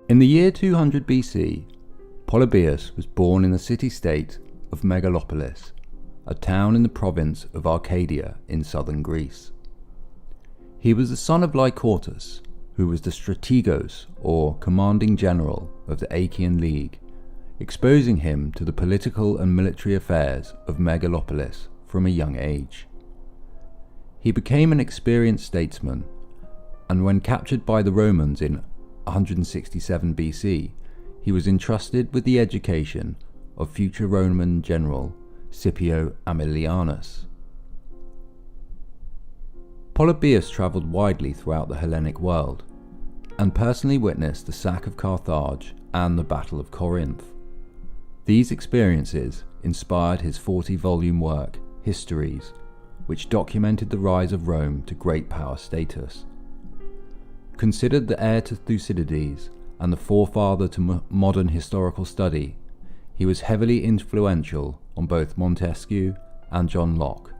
In the year 200 BC, Polybius was born in the city-state of Megalopolis, a town in the province of Arcadia in southern Greece. He was the son of Lycurgus, who was the strategos or commanding general of the Achaean League, exposing him to the political and military affairs of Megalopolis from a young age. He became an experienced statesman, and when captured by the Romans in 167 BC, he was entrusted with the education of future Roman general Scipio Aemilianus. Polybius travelled widely throughout the Hellenic world, and personally witnessed the sack of Carthage and the Battle of Corinth. These experiences inspired his 40-volume work, Histories, which documented the rise of Rome to great power status. Considered the heir to Thucydides and the forefather to modern historical study, he was heavily influential on both Montesquieu and John Locke.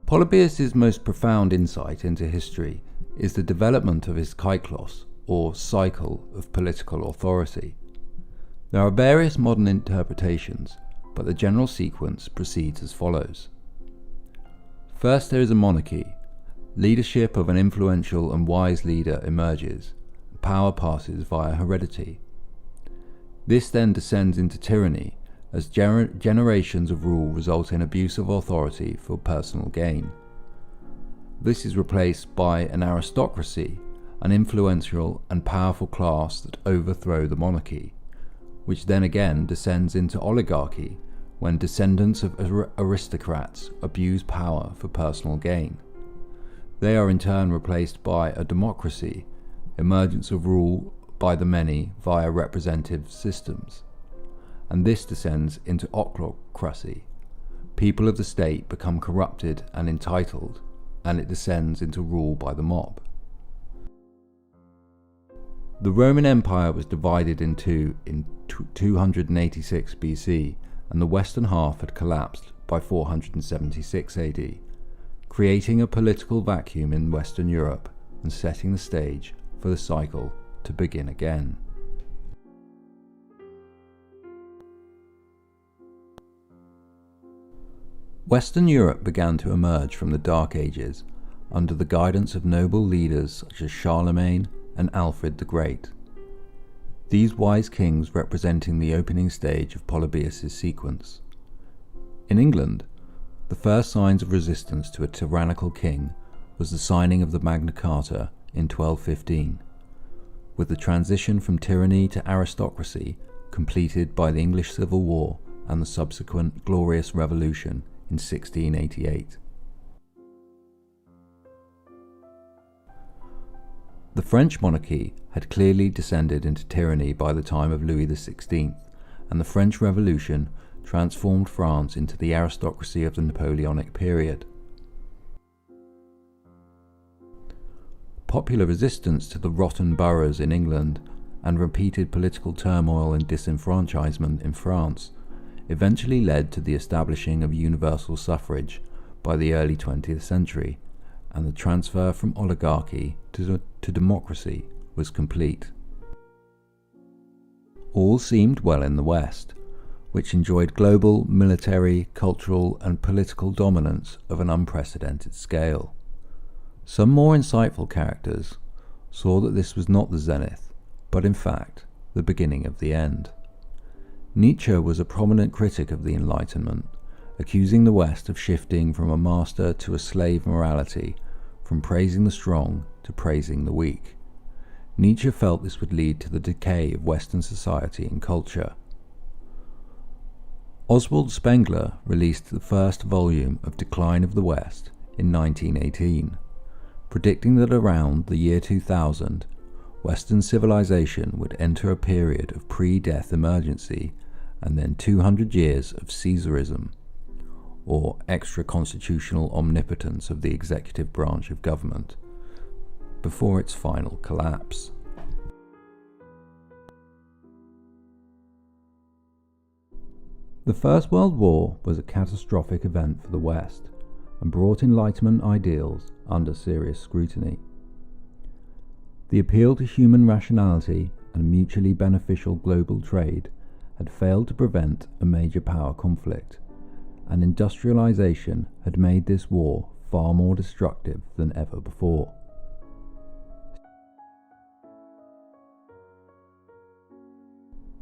Polybius's most profound insight into history is the development of his cyclos, or cycle, of political authority. There are various modern interpretations, but the general sequence proceeds as follows. First, there is a monarchy. Leadership of an influential and wise leader emerges. Power passes via heredity. This then descends into tyranny, as generations of rule result in abuse of authority for personal gain. This is replaced by an aristocracy, an influential and powerful class that overthrow the monarchy, which then again descends into oligarchy, when descendants of aristocrats abuse power for personal gain. They are in turn replaced by a democracy, emergence of rule by the many via representative systems. And this descends into ochlocracy. People of the state become corrupted and entitled, and it descends into rule by the mob. The Roman Empire was divided in two in 286 BC, and the western half had collapsed by 476 AD, creating a political vacuum in Western Europe and setting the stage for the cycle to begin again. Western Europe began to emerge from the Dark Ages under the guidance of noble leaders such as Charlemagne and Alfred the Great. These wise kings representing the opening stage of Polybius's sequence. In England, the first signs of resistance to a tyrannical king was the signing of the Magna Carta in 1215, with the transition from tyranny to aristocracy completed by the English Civil War and the subsequent Glorious Revolution in 1688. The French monarchy had clearly descended into tyranny by the time of Louis XVI, and the French Revolution transformed France into the aristocracy of the Napoleonic period. Popular resistance to the rotten boroughs in England and repeated political turmoil and disenfranchisement in France eventually led to the establishing of universal suffrage by the early 20th century, and the transfer from oligarchy to democracy was complete. All seemed well in the West, which enjoyed global military, cultural, and political dominance of an unprecedented scale. Some more insightful characters saw that this was not the zenith, but in fact the beginning of the end. Nietzsche was a prominent critic of the Enlightenment, accusing the West of shifting from a master to a slave morality, from praising the strong to praising the weak. Nietzsche felt this would lead to the decay of Western society and culture. Oswald Spengler released the first volume of Decline of the West in 1918, predicting that around the year 2000, Western civilization would enter a period of pre-death emergency and then 200 years of Caesarism, or extra-constitutional omnipotence of the executive branch of government, before its final collapse. The First World War was a catastrophic event for the West, and brought Enlightenment ideals under serious scrutiny. The appeal to human rationality and mutually beneficial global trade had failed to prevent a major power conflict, and industrialization had made this war far more destructive than ever before.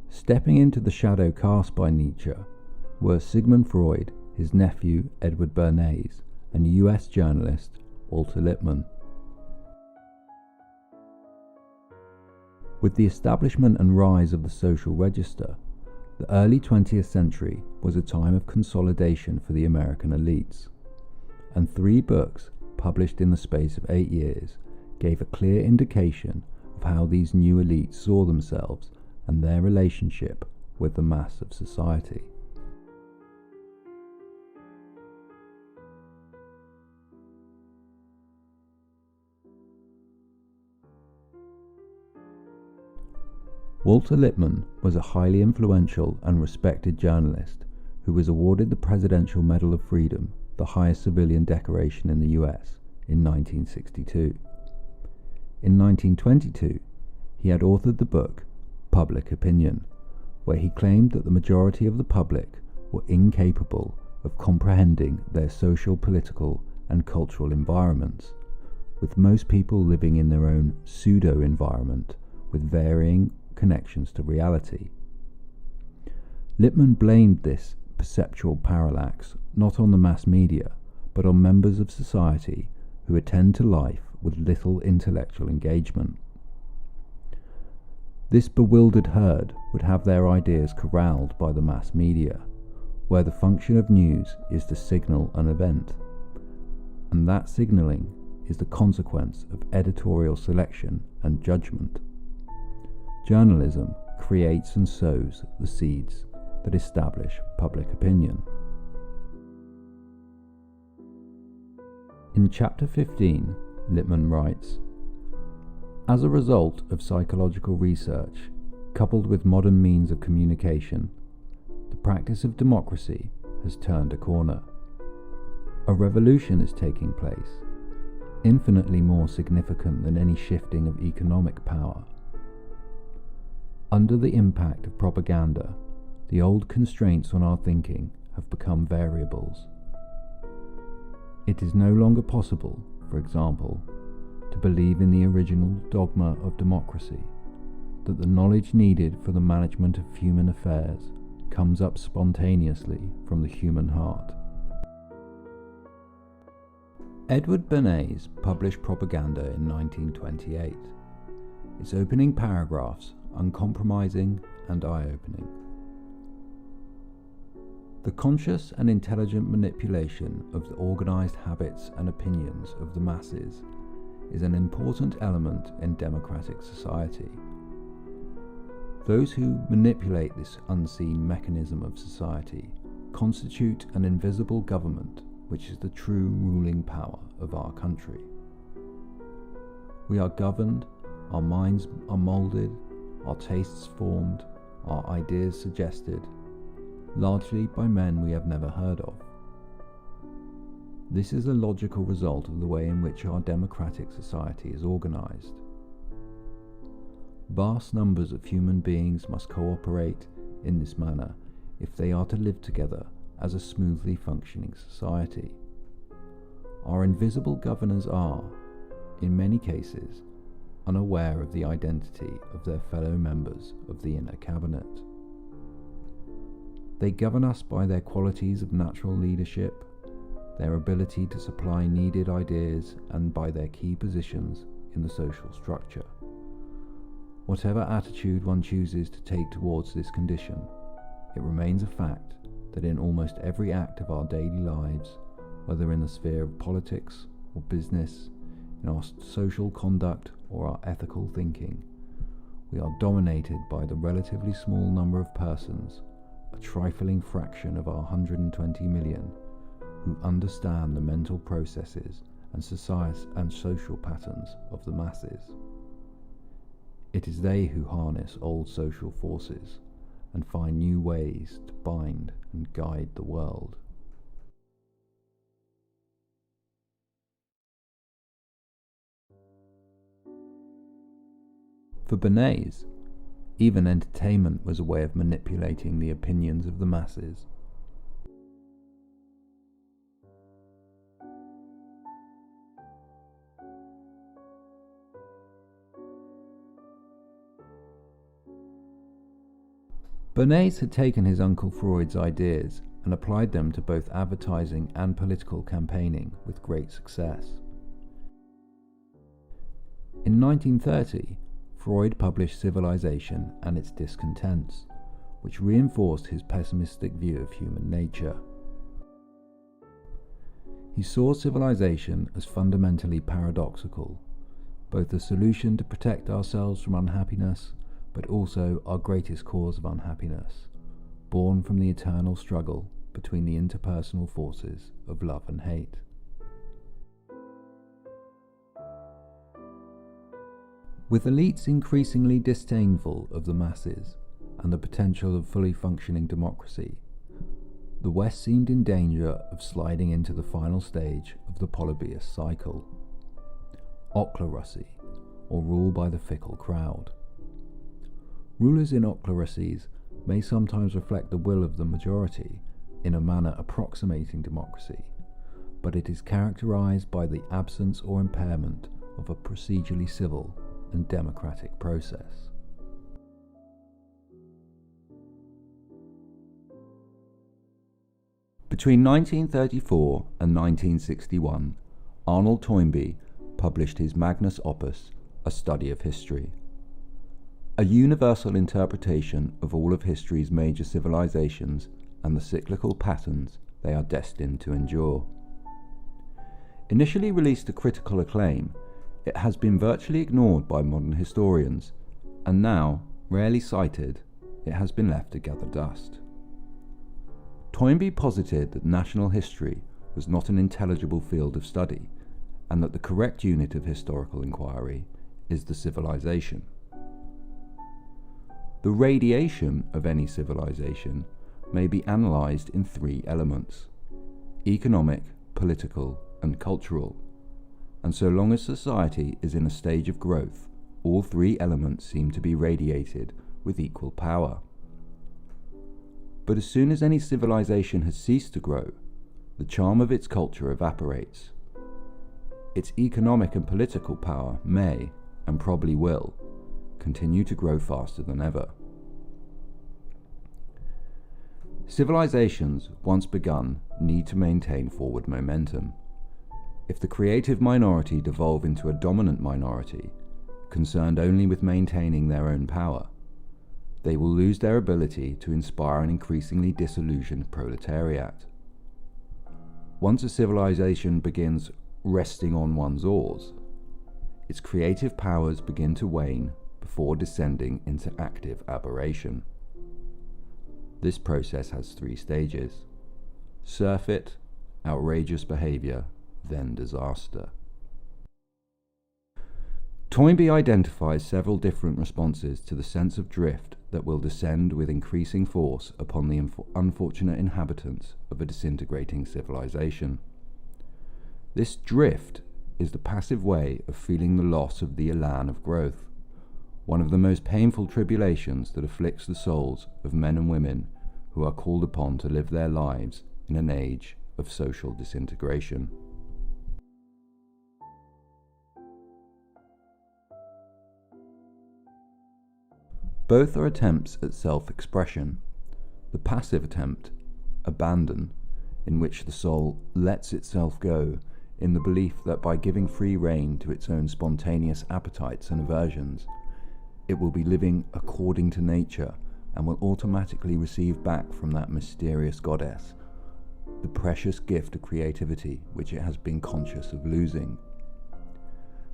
Stepping into the shadow cast by Nietzsche were Sigmund Freud, his nephew Edward Bernays, and US journalist Walter Lippmann. With the establishment and rise of the social register, the early 20th century was a time of consolidation for the American elites, and 3 books, published in the space of 8 years, gave a clear indication of how these new elites saw themselves and their relationship with the mass of society. Walter Lippmann was a highly influential and respected journalist who was awarded the Presidential Medal of Freedom, the highest civilian decoration in the US, in 1962. In 1922, he had authored the book Public Opinion, where he claimed that the majority of the public were incapable of comprehending their social, political, and cultural environments, with most people living in their own pseudo-environment with varying connections to reality. Lippmann blamed this perceptual parallax not on the mass media, but on members of society who attend to life with little intellectual engagement. This bewildered herd would have their ideas corralled by the mass media, where the function of news is to signal an event, and that signalling is the consequence of editorial selection and judgment. Journalism creates and sows the seeds that establish public opinion. In Chapter 15, Lippmann writes, "As a result of psychological research, coupled with modern means of communication, the practice of democracy has turned a corner. A revolution is taking place, infinitely more significant than any shifting of economic power. Under the impact of propaganda, the old constraints on our thinking have become variables. It is no longer possible, for example, to believe in the original dogma of democracy, that the knowledge needed for the management of human affairs comes up spontaneously from the human heart." Edward Bernays published Propaganda in 1928. Its opening paragraphs uncompromising and eye-opening. The conscious and intelligent manipulation of the organized habits and opinions of the masses is an important element in democratic society. Those who manipulate this unseen mechanism of society constitute an invisible government, which is the true ruling power of our country. We are governed, our minds are moulded, our tastes formed, our ideas suggested, largely by men we have never heard of. This is a logical result of the way in which our democratic society is organized. Vast numbers of human beings must cooperate in this manner if they are to live together as a smoothly functioning society. Our invisible governors are, in many cases, unaware of the identity of their fellow members of the inner cabinet. They govern us by their qualities of natural leadership, their ability to supply needed ideas, and by their key positions in the social structure. Whatever attitude one chooses to take towards this condition, it remains a fact that in almost every act of our daily lives, whether in the sphere of politics or business, in our social conduct or our ethical thinking, we are dominated by the relatively small number of persons, a trifling fraction of our 120 million, who understand the mental processes and social patterns of the masses. It is they who harness old social forces and find new ways to bind and guide the world. For Bernays, even entertainment was a way of manipulating the opinions of the masses. Bernays had taken his Uncle Freud's ideas and applied them to both advertising and political campaigning with great success. In 1930, Freud published Civilization and its Discontents, which reinforced his pessimistic view of human nature. He saw civilization as fundamentally paradoxical, both a solution to protect ourselves from unhappiness, but also our greatest cause of unhappiness, born from the eternal struggle between the interpersonal forces of love and hate. With elites increasingly disdainful of the masses and the potential of fully functioning democracy, the West seemed in danger of sliding into the final stage of the Polybius cycle, ochlorosy, or rule by the fickle crowd. Rulers in ochlorocies may sometimes reflect the will of the majority in a manner approximating democracy, but it is characterized by the absence or impairment of a procedurally civil and democratic process. Between 1934 and 1961, Arnold Toynbee published his magnus opus, A Study of History, a universal interpretation of all of history's major civilizations and the cyclical patterns they are destined to endure. Initially released to critical acclaim, it has been virtually ignored by modern historians, and now, rarely cited, it has been left to gather dust. Toynbee posited that national history was not an intelligible field of study, and that the correct unit of historical inquiry is the civilization. The radiation of any civilization may be analysed in three elements: economic, political, and cultural, and so long as society is in a stage of growth, all three elements seem to be radiated with equal power. But as soon as any civilization has ceased to grow, the charm of its culture evaporates. Its economic and political power may, and probably will, continue to grow faster than ever. Civilizations, once begun, need to maintain forward momentum. If the creative minority devolve into a dominant minority, concerned only with maintaining their own power, they will lose their ability to inspire an increasingly disillusioned proletariat. Once a civilization begins resting on one's oars, its creative powers begin to wane before descending into active aberration. This process has three stages: surfeit, outrageous behavior, then disaster. Toynbee identifies several different responses to the sense of drift that will descend with increasing force upon the unfortunate inhabitants of a disintegrating civilization. This drift is the passive way of feeling the loss of the elan of growth, one of the most painful tribulations that afflicts the souls of men and women who are called upon to live their lives in an age of social disintegration. Both are attempts at self-expression. The passive attempt, abandon, in which the soul lets itself go in the belief that by giving free rein to its own spontaneous appetites and aversions, it will be living according to nature and will automatically receive back from that mysterious goddess the precious gift of creativity which it has been conscious of losing.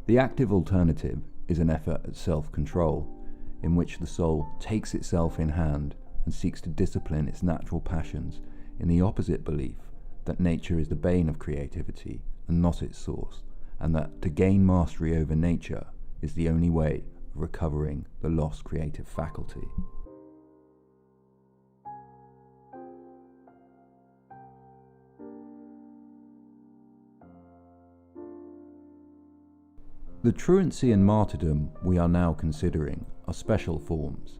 The active alternative is an effort at self-control, in which the soul takes itself in hand and seeks to discipline its natural passions in the opposite belief that nature is the bane of creativity and not its source, and that to gain mastery over nature is the only way of recovering the lost creative faculty. The truancy and martyrdom we are now considering are special forms,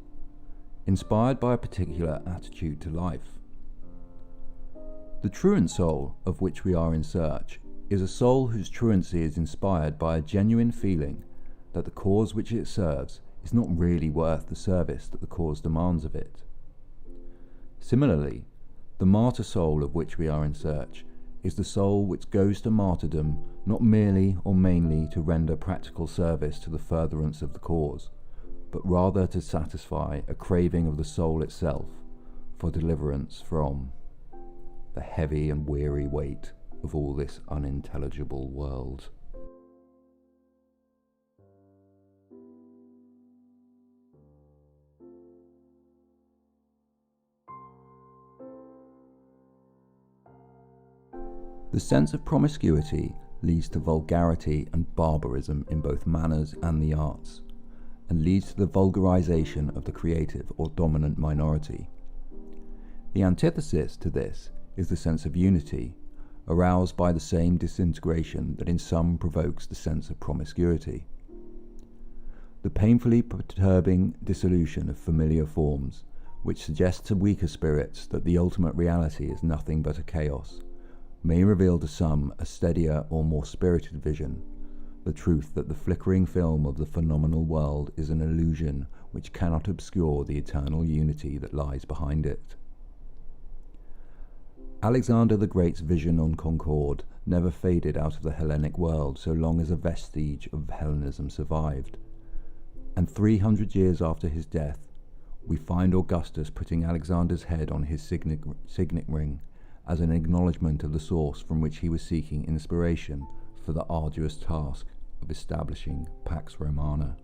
inspired by a particular attitude to life. The truant soul of which we are in search is a soul whose truancy is inspired by a genuine feeling that the cause which it serves is not really worth the service that the cause demands of it. Similarly, the martyr soul of which we are in search is the soul which goes to martyrdom not merely or mainly to render practical service to the furtherance of the cause, but rather to satisfy a craving of the soul itself for deliverance from the heavy and weary weight of all this unintelligible world. The sense of promiscuity leads to vulgarity and barbarism in both manners and the arts, and leads to the vulgarization of the creative or dominant minority. The antithesis to this is the sense of unity, aroused by the same disintegration that in some provokes the sense of promiscuity. The painfully perturbing dissolution of familiar forms, which suggests to weaker spirits that the ultimate reality is nothing but a chaos, may reveal to some a steadier or more spirited vision, the truth that the flickering film of the phenomenal world is an illusion which cannot obscure the eternal unity that lies behind it. Alexander the Great's vision on Concord never faded out of the Hellenic world so long as a vestige of Hellenism survived, and 300 years after his death, we find Augustus putting Alexander's head on his signet ring as an acknowledgement of the source from which he was seeking inspiration for the arduous task of establishing Pax Romana.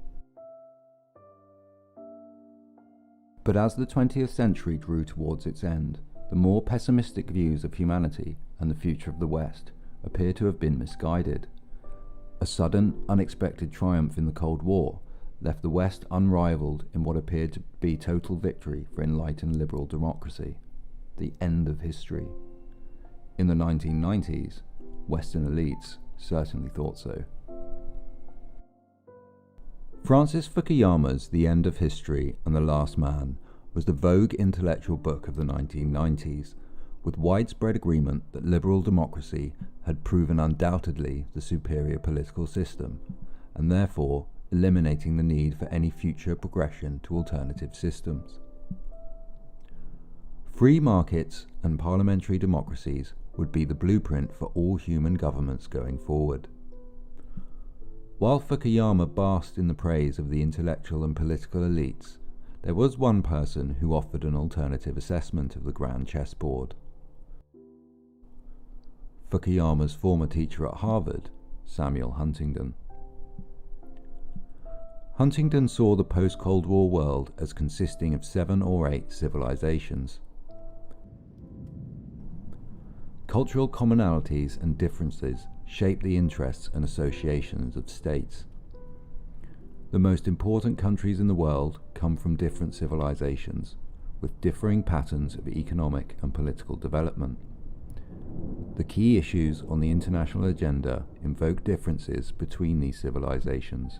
But as the 20th century drew towards its end, the more pessimistic views of humanity and the future of the West appear to have been misguided. A sudden, unexpected triumph in the Cold War left the West unrivaled in what appeared to be total victory for enlightened liberal democracy, the end of history. In the 1990s, Western elites certainly thought so. Francis Fukuyama's The End of History and the Last Man was the vogue intellectual book of the 1990s, with widespread agreement that liberal democracy had proven undoubtedly the superior political system, and therefore eliminating the need for any future progression to alternative systems. Free markets and parliamentary democracies would be the blueprint for all human governments going forward. While Fukuyama basked in the praise of the intellectual and political elites, there was one person who offered an alternative assessment of the grand chessboard. Fukuyama's former teacher at Harvard, Samuel Huntington. Huntington saw the post-Cold War world as consisting of 7 or 8 civilizations. Cultural commonalities and differences shape the interests and associations of states. The most important countries in the world come from different civilizations, with differing patterns of economic and political development. The key issues on the international agenda invoke differences between these civilizations.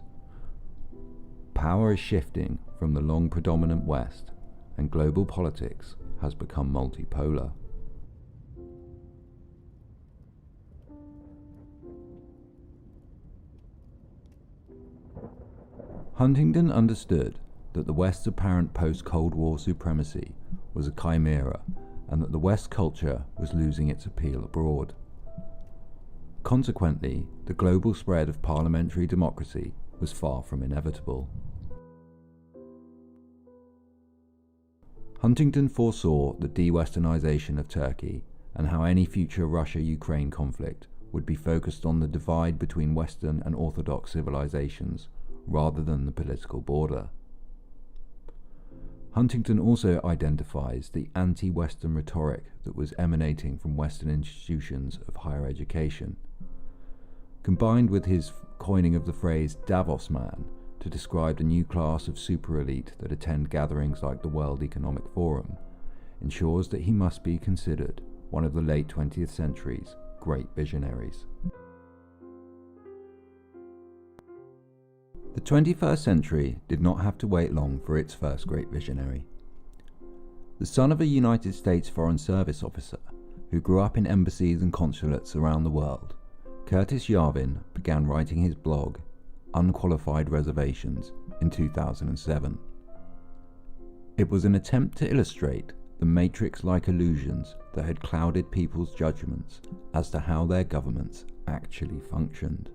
Power is shifting from the long predominant West, and global politics has become multipolar. Huntington understood that the West's apparent post-Cold War supremacy was a chimera, and that the West culture was losing its appeal abroad. Consequently, the global spread of parliamentary democracy was far from inevitable. Huntington foresaw the de-Westernization of Turkey and how any future Russia-Ukraine conflict would be focused on the divide between Western and Orthodox civilizations rather than the political border. Huntington also identifies the anti-Western rhetoric that was emanating from Western institutions of higher education, combined with his coining of the phrase Davos man to describe the new class of super elite that attend gatherings like the World Economic Forum, ensures that he must be considered one of the late 20th century's great visionaries. The 21st century did not have to wait long for its first great visionary. The son of a United States Foreign Service officer who grew up in embassies and consulates around the world, Curtis Yarvin began writing his blog, Unqualified Reservations, in 2007. It was an attempt to illustrate the matrix-like illusions that had clouded people's judgments as to how their governments actually functioned.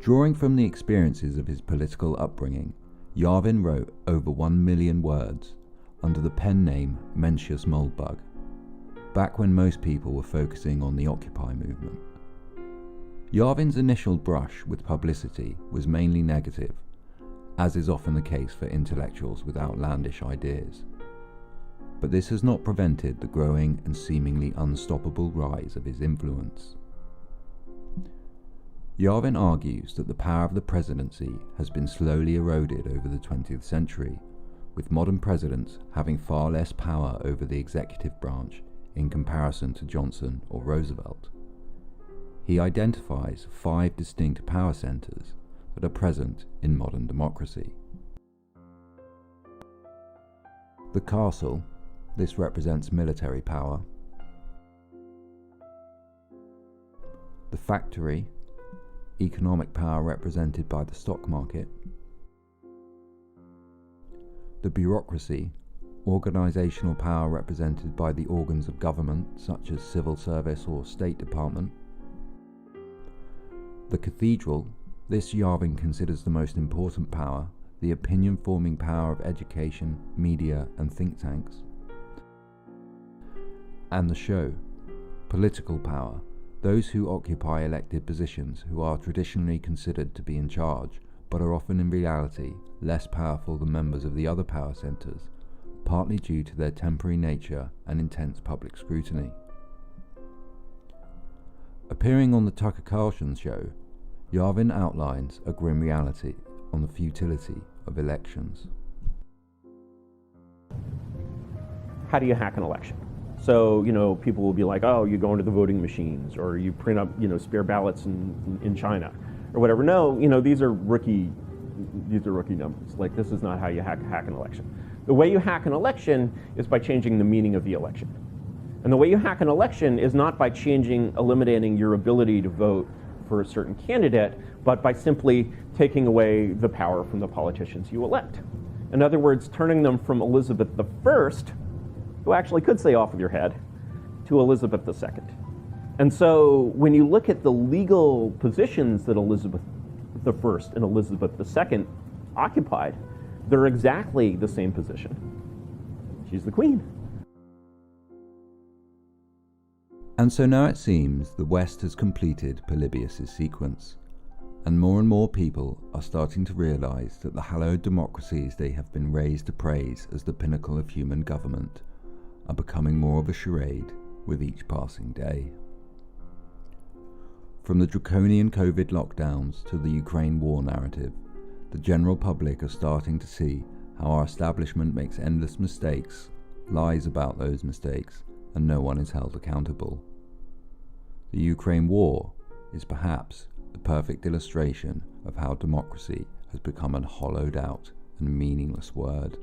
Drawing from the experiences of his political upbringing, Yarvin wrote over 1 million words under the pen name Mencius Moldbug, back when most people were focusing on the Occupy movement. Yarvin's initial brush with publicity was mainly negative, as is often the case for intellectuals with outlandish ideas. But this has not prevented the growing and seemingly unstoppable rise of his influence. Yarvin argues that the power of the presidency has been slowly eroded over the 20th century, with modern presidents having far less power over the executive branch in comparison to Johnson or Roosevelt. He identifies 5 distinct power centers that are present in modern democracy. The castle, this represents military power. The factory, economic power represented by the stock market. The bureaucracy, organizational power represented by the organs of government such as civil service or State Department. The cathedral, this Yarvin considers the most important power, the opinion-forming power of education, media and think tanks. And the show, political power, those who occupy elected positions who are traditionally considered to be in charge, but are often in reality less powerful than members of the other power centers, partly due to their temporary nature and intense public scrutiny. Appearing on the Tucker Carlson show, Yarvin outlines a grim reality on the futility of elections. How do you hack an election? So, people will be like, oh, you go into the voting machines, or you print up, spare ballots in China, or whatever. No, these are rookie numbers. Like, this is not how you hack an election. The way you hack an election is by changing the meaning of the election. And the way you hack an election is not by eliminating your ability to vote for a certain candidate, but by simply taking away the power from the politicians you elect. In other words, turning them from Elizabeth I, who actually could say off with your head, to Elizabeth II. And so when you look at the legal positions that Elizabeth I and Elizabeth II occupied, they're exactly the same position. She's the queen. And so now it seems the West has completed Polybius' sequence, and more people are starting to realize that the hallowed democracies they have been raised to praise as the pinnacle of human government are becoming more of a charade with each passing day. From the draconian COVID lockdowns to the Ukraine war narrative, the general public are starting to see how our establishment makes endless mistakes, lies about those mistakes, and no one is held accountable. The Ukraine war is perhaps the perfect illustration of how democracy has become a hollowed out and meaningless word.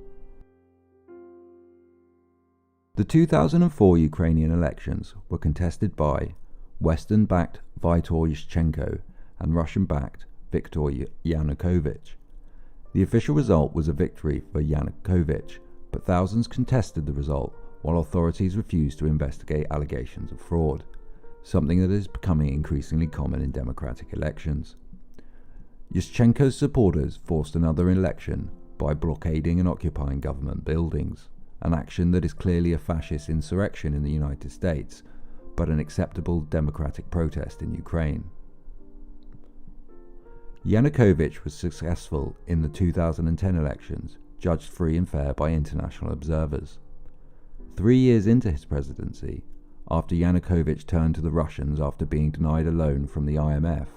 The 2004 Ukrainian elections were contested by Western-backed Viktor Yushchenko and Russian-backed Viktor Yanukovych. The official result was a victory for Yanukovych, but thousands contested the result while authorities refused to investigate allegations of fraud, something that is becoming increasingly common in democratic elections. Yushchenko's supporters forced another election by blockading and occupying government buildings, an action that is clearly a fascist insurrection in the United States, but an acceptable democratic protest in Ukraine. Yanukovych was successful in the 2010 elections, judged free and fair by international observers. 3 years into his presidency, after Yanukovych turned to the Russians after being denied a loan from the IMF,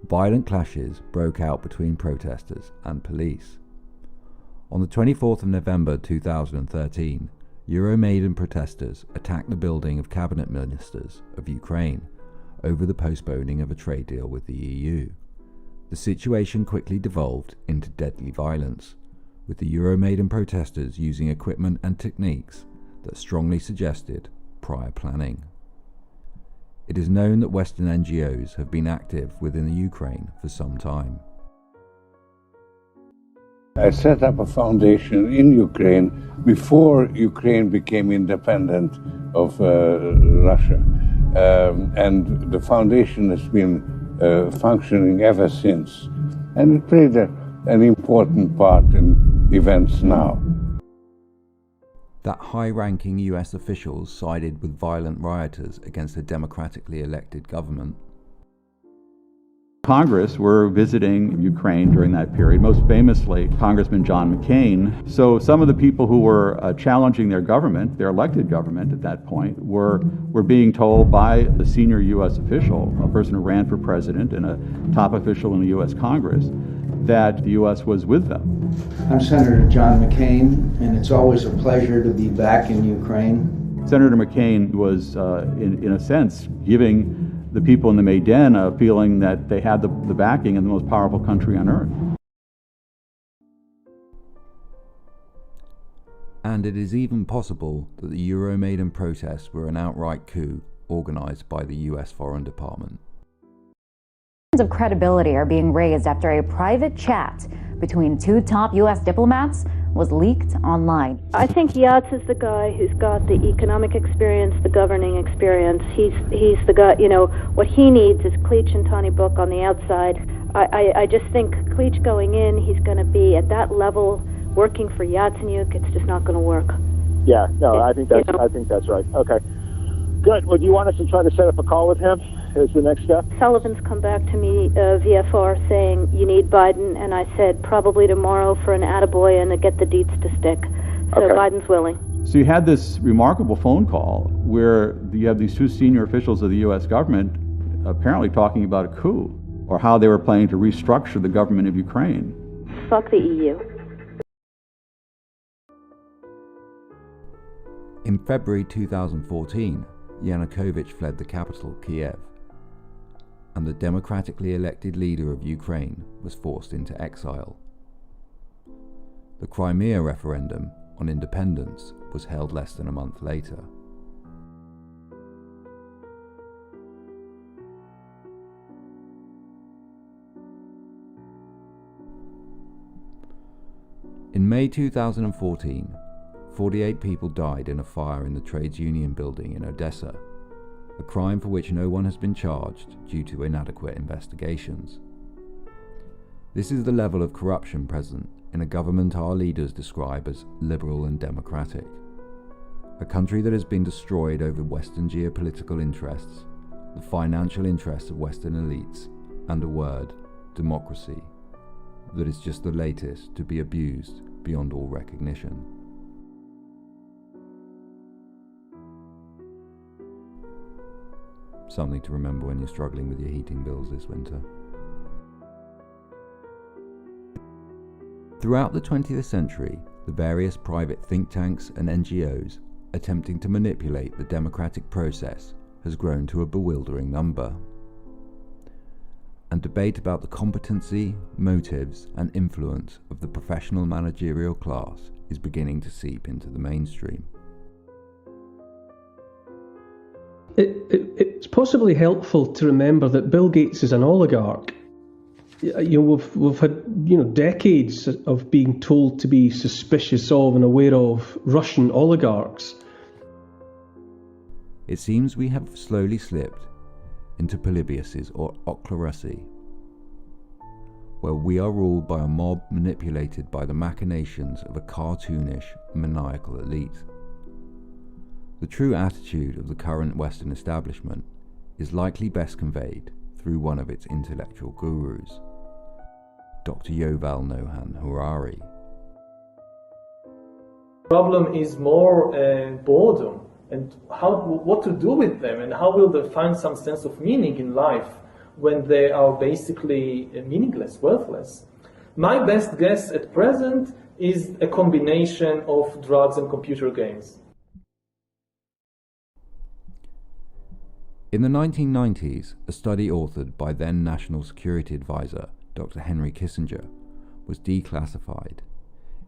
violent clashes broke out between protesters and police. On the 24th of November 2013, Euromaidan protesters attacked the building of cabinet ministers of Ukraine over the postponing of a trade deal with the EU. The situation quickly devolved into deadly violence, with the Euromaidan protesters using equipment and techniques that strongly suggested prior planning. It is known that Western NGOs have been active within the Ukraine for some time. I set up a foundation in Ukraine before Ukraine became independent of Russia. And the foundation has been functioning ever since. And it played an important part in events now. That high-ranking US officials sided with violent rioters against a democratically elected government. Congress were visiting Ukraine during that period, most famously Congressman John McCain. So some of the people who were challenging their government, their elected government at that point, were being told by the senior U.S. official, a person who ran for president and a top official in the U.S. Congress, that the U.S. was with them. I'm Senator John McCain, and it's always a pleasure to be back in Ukraine. Senator McCain was, in a sense, giving the people in the Maidan a feeling that they had the backing of the most powerful country on earth. And it is even possible that the Euromaidan protests were an outright coup organized by the US Foreign Department. Of credibility are being raised after a private chat between two top U.S. diplomats was leaked online. I think Yats is the guy who's got the economic experience, the governing experience. He's the guy, you know, what he needs is Klitsch and Tony Book on the outside. I just think Klitsch going in, he's going to be at that level working for Yatsenyuk. It's just not going to work. Yeah, no, I think that's right. Okay. Good. Well, do you want us to try to set up a call with him as the next step? Sullivan's come back to me, VFR, saying you need Biden, and I said probably tomorrow for an attaboy and to get the deets to stick. So okay. Biden's willing. So you had this remarkable phone call where you have these two senior officials of the U.S. government apparently talking about a coup, or how they were planning to restructure the government of Ukraine. Fuck the EU. In February 2014, Yanukovych fled the capital, Kiev, and the democratically elected leader of Ukraine was forced into exile. The Crimea referendum on independence was held less than a month later. In May 2014, 48 people died in a fire in the Trades Union building in Odessa, a crime for which no one has been charged due to inadequate investigations. This is the level of corruption present in a government our leaders describe as liberal and democratic, a country that has been destroyed over Western geopolitical interests, the financial interests of Western elites, and a word, democracy, that is just the latest to be abused beyond all recognition. Something to remember when you're struggling with your heating bills this winter. Throughout the 20th century, the various private think tanks and NGOs attempting to manipulate the democratic process has grown to a bewildering number. And debate about the competency, motives, and influence of the professional managerial class is beginning to seep into the mainstream. It's possibly helpful to remember that Bill Gates is an oligarch. You know, we've had decades of being told to be suspicious of and aware of Russian oligarchs. It seems we have slowly slipped into Polybius's ochlocracy, where we are ruled by a mob manipulated by the machinations of a cartoonish, maniacal elite. The true attitude of the current Western establishment is likely best conveyed through one of its intellectual gurus, Dr. Yuval Noah Harari. The problem is more boredom and what to do with them, and how will they find some sense of meaning in life when they are basically meaningless, worthless. My best guess at present is a combination of drugs and computer games. In the 1990s, a study authored by then National Security Advisor Dr. Henry Kissinger, was declassified,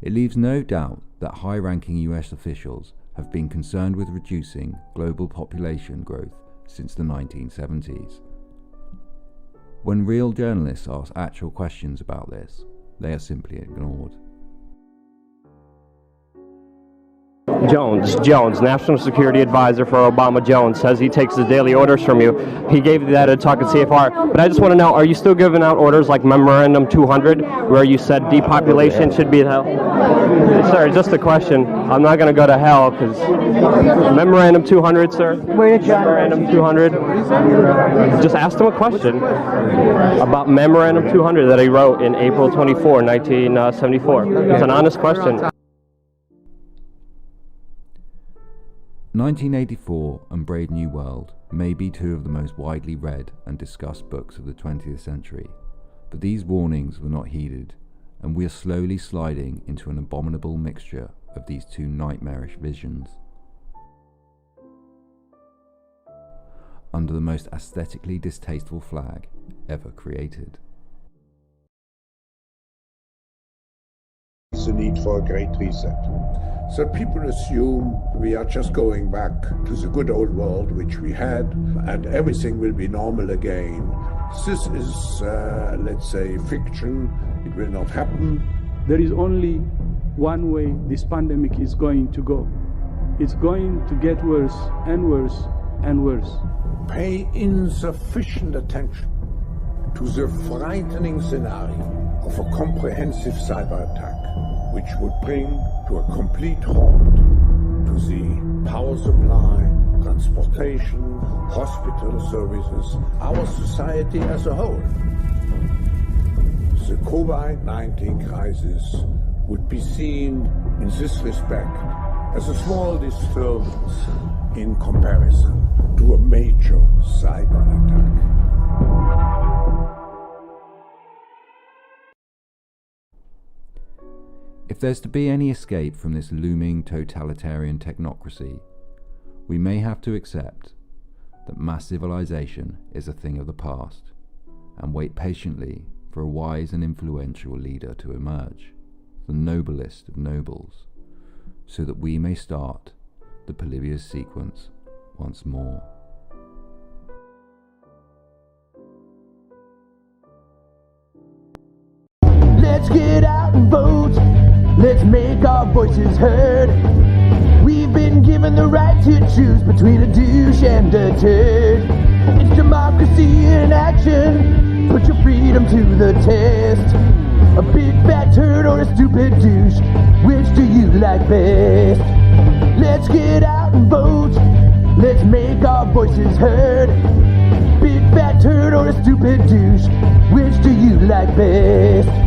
it leaves no doubt that high-ranking US officials have been concerned with reducing global population growth since the 1970s. When real journalists ask actual questions about this, they are simply ignored. Jones, National Security Advisor for Obama Jones, says he takes his daily orders from you. He gave you that at talk at CFR. But I just want to know, are you still giving out orders like Memorandum 200, where you said depopulation should be hell? Sir, just a question. I'm not going to go to hell because Memorandum 200, sir? Memorandum 200? Just asked him a question about Memorandum 200 that he wrote in April 24, 1974. It's an honest question. 1984 and Brave New World may be two of the most widely read and discussed books of the 20th century, but these warnings were not heeded, and we are slowly sliding into an abominable mixture of these two nightmarish visions. Under the most aesthetically distasteful flag ever created. The need for a great reset. So people assume we are just going back to the good old world which we had and everything will be normal again. This is, let's say, fiction. It will not happen. There is only one way this pandemic is going to go. It's going to get worse and worse and worse. Pay insufficient attention to the frightening scenario of a comprehensive cyber attack, which would bring to a complete halt to the power supply, transportation, hospital services, our society as a whole. The COVID-19 crisis would be seen in this respect as a small disturbance in comparison to a major cyber attack. If there's to be any escape from this looming totalitarian technocracy, we may have to accept that mass civilization is a thing of the past, and wait patiently for a wise and influential leader to emerge, the noblest of nobles, so that we may start the Polybius sequence once more. Let's get out and vote. Let's make our voices heard. We've been given the right to choose between a douche and a turd. It's democracy in action. Put your freedom to the test. A big fat turd or a stupid douche, which do you like best? Let's get out and vote. Let's make our voices heard. Big fat turd or a stupid douche, which do you like best?